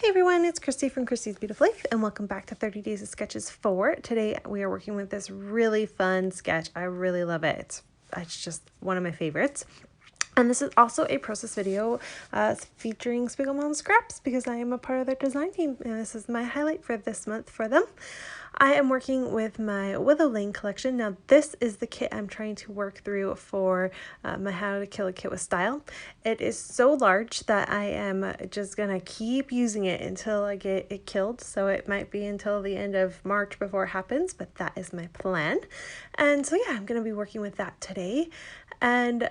Hey everyone, it's Christy from Christy's Beautiful Life, and welcome back to 30 Days of Sketches 4. Today we are working with this really fun sketch. I really love it. It's just one of my favorites. And this is also a process video featuring Spiegel Mom Scraps because I am a part of their design team, and this is my highlight for this month for them. I am working with my Willow Lane collection. Now this is the kit I'm trying to work through for my How to Kill a Kit with Style. It is so large that I am just gonna keep using it until I get it killed. So it might be until the end of March before it happens, but that is my plan. And so yeah, I'm gonna be working with that today. And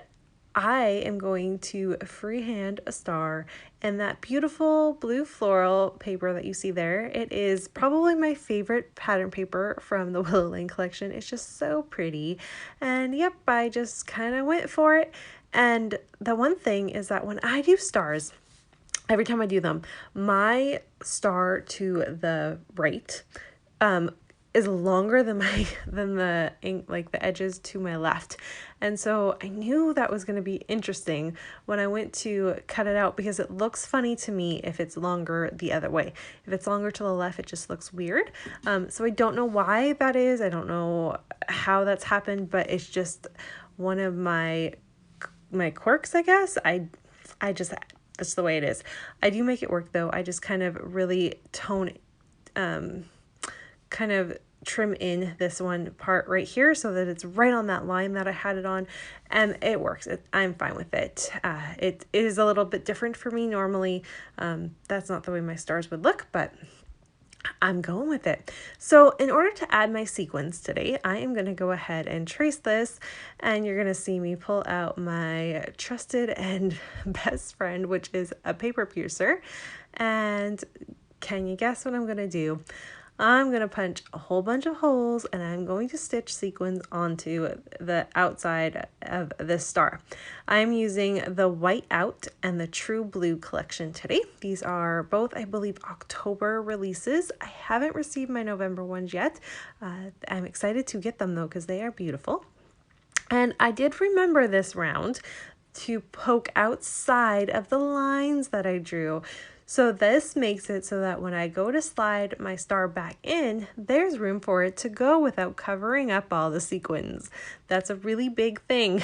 I am going to freehand a star in that beautiful blue floral paper that you see there. It is probably my favorite pattern paper from the Willow Lane collection. It's just so pretty. And yep, I just kind of went for it. And the one thing is that when I do stars, every time I do them, my star to the right is longer than the ink, like the edges to my left. And so I knew that was going to be interesting when I went to cut it out, because it looks funny to me if it's longer the other way. If it's longer to the left, it just looks weird. So I don't know why that is. I don't know how that's happened, but it's just one of my quirks, I guess. I just, that's the way it is. I do make it work though. I just kind of really kind of trim in this one part right here so that it's right on that line that I had it on, and it works. I'm fine with it. It is a little bit different for me normally. That's not the way my stars would look, but I'm going with it. So in order to add my sequins today, I am going to go ahead and trace this, and you're going to see me pull out my trusted and best friend, which is a paper piercer. And can you guess what I'm going to do? I'm going to punch a whole bunch of holes, and I'm going to stitch sequins onto the outside of this star. I'm using the White Out and the True Blue collection today. These are both, I believe, October releases. I haven't received my November ones yet. I'm excited to get them though, because they are beautiful. And I did remember this round to poke outside of the lines that I drew. So this makes it so that when I go to slide my star back in, there's room for it to go without covering up all the sequins. That's a really big thing.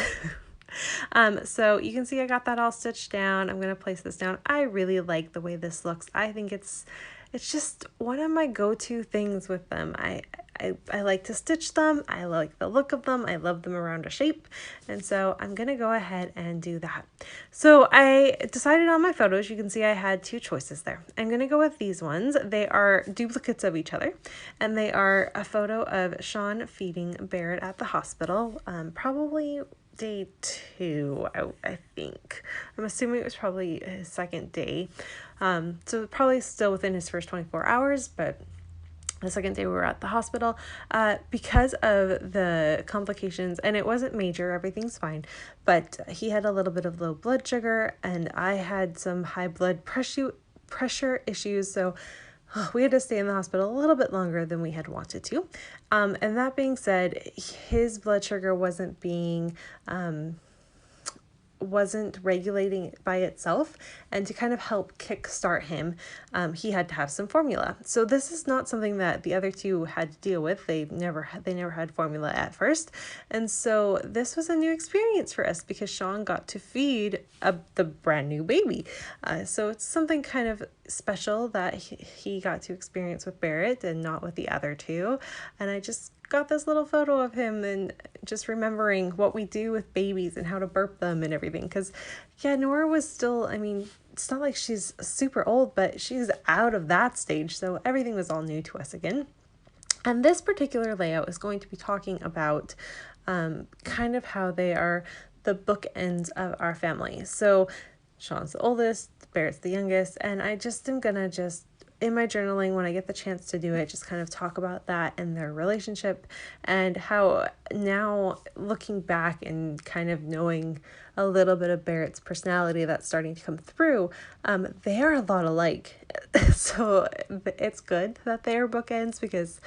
So you can see I got that all stitched down. I'm going to place this down. I really like the way this looks. I think it's just one of my go-to things with them. I like to stitch them. I like the look of them. I love them around a shape. And so I'm going to go ahead and do that. So I decided on my photos. You can see I had two choices there. I'm going to go with these ones. They are duplicates of each other. And they are a photo of Sean feeding Barrett at the hospital. Probably day 2, I think. I'm assuming it was probably his second day. So probably still within his first 24 hours, but the second day we were at the hospital because of the complications, and it wasn't major, everything's fine, but he had a little bit of low blood sugar, and I had some high blood pressure issues, so we had to stay in the hospital a little bit longer than we had wanted to. And that being said, his blood sugar wasn't regulating by itself, and to kind of help kickstart him, he had to have some formula. So this is not something that the other two had to deal with. They never had formula at first, and so this was a new experience for us because Sean got to feed the brand new baby. So it's something kind of special that he got to experience with Barrett and not with the other two. And I just got this little photo of him and just remembering what we do with babies and how to burp them and everything. Because yeah, Nora was still, I mean, it's not like she's super old, but she's out of that stage. So everything was all new to us again. And this particular layout is going to be talking about kind of how they are the bookends of our family. So Sean's the oldest, Barrett's the youngest, and I just am gonna in my journaling, when I get the chance to do it, just kind of talk about that and their relationship, and how now looking back and kind of knowing a little bit of Barrett's personality that's starting to come through, they are a lot alike. So it's good that they are bookends because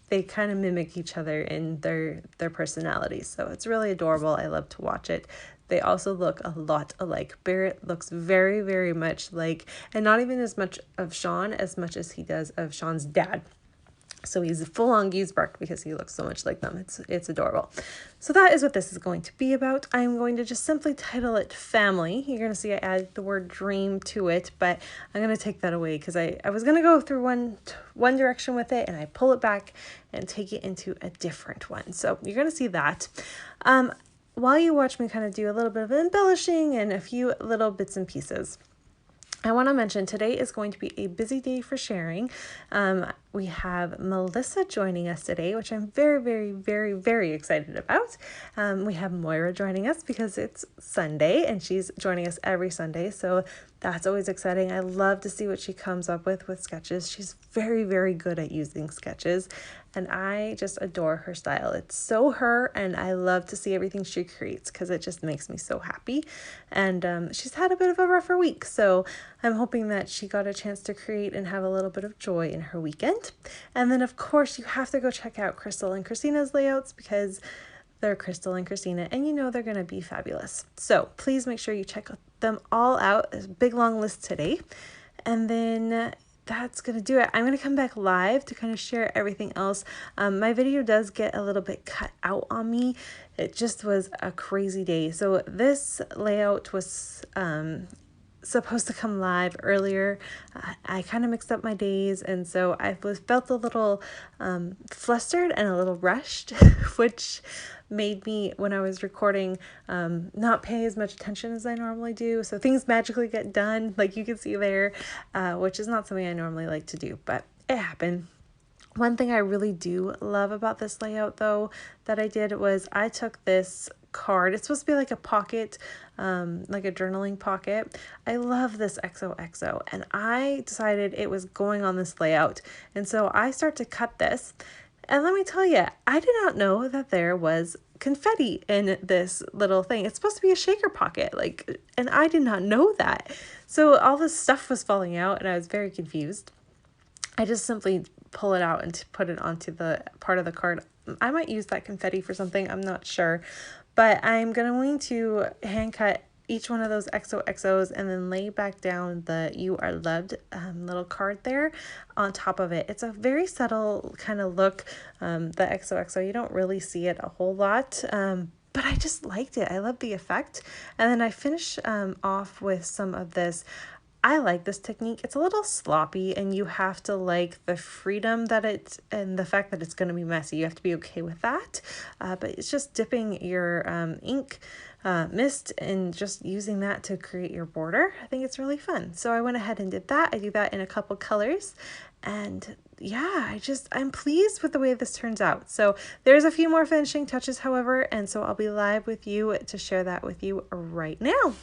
they kind of mimic each other in their personalities. So it's really adorable. I love to watch it. they also look a lot alike. Barrett looks very, very much like, and not even as much of Sean as much as he does of Sean's dad. So he's full on Giesbrecht because he looks so much like them. It's adorable. So that is what this is going to be about. I'm going to just simply title it Family. You're going to see I added the word dream to it, but I'm going to take that away because I was going to go through one direction with it, and I pull it back and take it into a different one. So you're going to see that. While you watch me kind of do a little bit of embellishing and a few little bits and pieces, I want to mention today is going to be a busy day for sharing. We have Melissa joining us today, which I'm very, very, very, very excited about. We have Moira joining us because it's Sunday and she's joining us every Sunday. So that's always exciting. I love to see what she comes up with sketches. She's very, very good at using sketches and I just adore her style. It's so her, and I love to see everything she creates because it just makes me so happy. And she's had a bit of a rougher week, so I'm hoping that she got a chance to create and have a little bit of joy in her weekend. And then, of course, you have to go check out Crystal and Christina's layouts because they're Crystal and Khristina, and you know they're going to be fabulous. So please make sure you check them all out. There's a big long list today. And then that's going to do it. I'm going to come back live to kind of share everything else. My video does get a little bit cut out on me. It just was a crazy day. So this layout was supposed to come live earlier. I kind of mixed up my days, and so I felt a little flustered and a little rushed, which made me, when I was recording, not pay as much attention as I normally do. So things magically get done, like you can see there, which is not something I normally like to do, but it happened. One thing I really do love about this layout, though, that I did was I took this card. It's supposed to be like a pocket, like a journaling pocket. I love this XOXO, and I decided it was going on this layout. And so I start to cut this. And let me tell you, I did not know that there was confetti in this little thing. It's supposed to be a shaker pocket, and I did not know that. So all this stuff was falling out, and I was very confused. I just simply pull it out and put it onto the part of the card. I might use that confetti for something, I'm not sure. But I'm going to hand cut each one of those XOXOs and then lay back down the You Are Loved little card there on top of it. It's a very subtle kind of look, the XOXO. You don't really see it a whole lot, but I just liked it. I love the effect. And then I finish off with some of this. I like this technique. It's a little sloppy, and you have to like the freedom that it's, and the fact that it's going to be messy. You have to be okay with that. But it's just dipping your ink mist and just using that to create your border. I think it's really fun. So I went ahead and did that. I do that in a couple colors, and yeah, I'm pleased with the way this turns out. So there's a few more finishing touches, however, and so I'll be live with you to share that with you right now.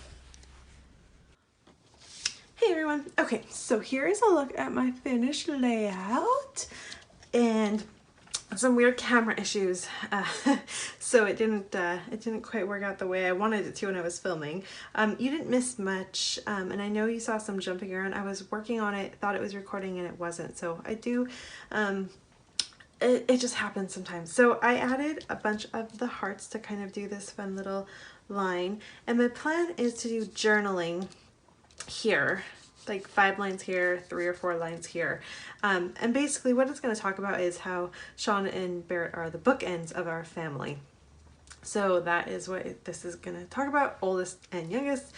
Hey everyone. Okay, so here is a look at my finished layout, and some weird camera issues, so it didn't quite work out the way I wanted it to when I was filming. You didn't miss much, and I know you saw some jumping around. I was working on it, thought it was recording, and it wasn't. So I do. It just happens sometimes. So I added a bunch of the hearts to kind of do this fun little line, and the plan is to do journaling here, like 5 lines here, 3 or 4 lines here. And basically what it's going to talk about is how Sean and Barrett are the bookends of our family. So that is what this is going to talk about, oldest and youngest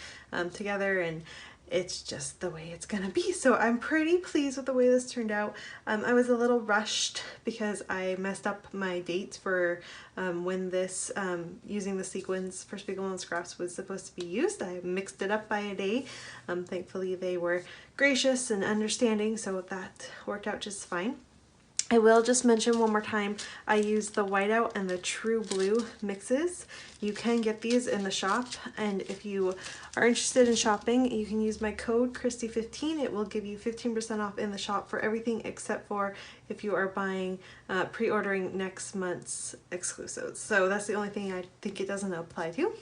together, and it's just the way it's gonna be. So I'm pretty pleased with the way this turned out. I was a little rushed because I messed up my dates for when this using the sequins for Spiegel and Scraps was supposed to be used. I mixed it up by a day. Thankfully they were gracious and understanding, so that worked out just fine. I will just mention one more time, I used the whiteout and the true blue mixes. You can get these in the shop, and if you are interested in shopping, you can use my code Christy15. It will give you 15% off in the shop for everything except for if you are buying, pre-ordering next month's exclusives. So that's the only thing I think it doesn't apply to.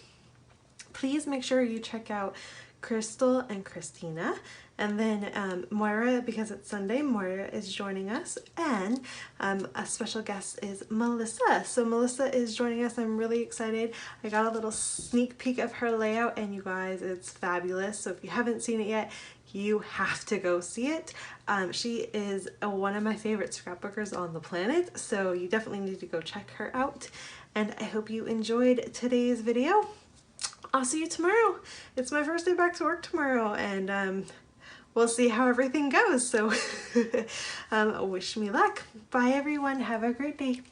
Please make sure you check out Crystal and Khristina. And then Moira, because it's Sunday, Moira is joining us, and a special guest is Melissa. So Melissa is joining us. I'm really excited. I got a little sneak peek of her layout, and you guys, it's fabulous. So if you haven't seen it yet, you have to go see it. She is one of my favorite scrapbookers on the planet, so you definitely need to go check her out. And I hope you enjoyed today's video. I'll see you tomorrow. It's my first day back to work tomorrow, and we'll see how everything goes. So wish me luck. Bye everyone. Have a great day.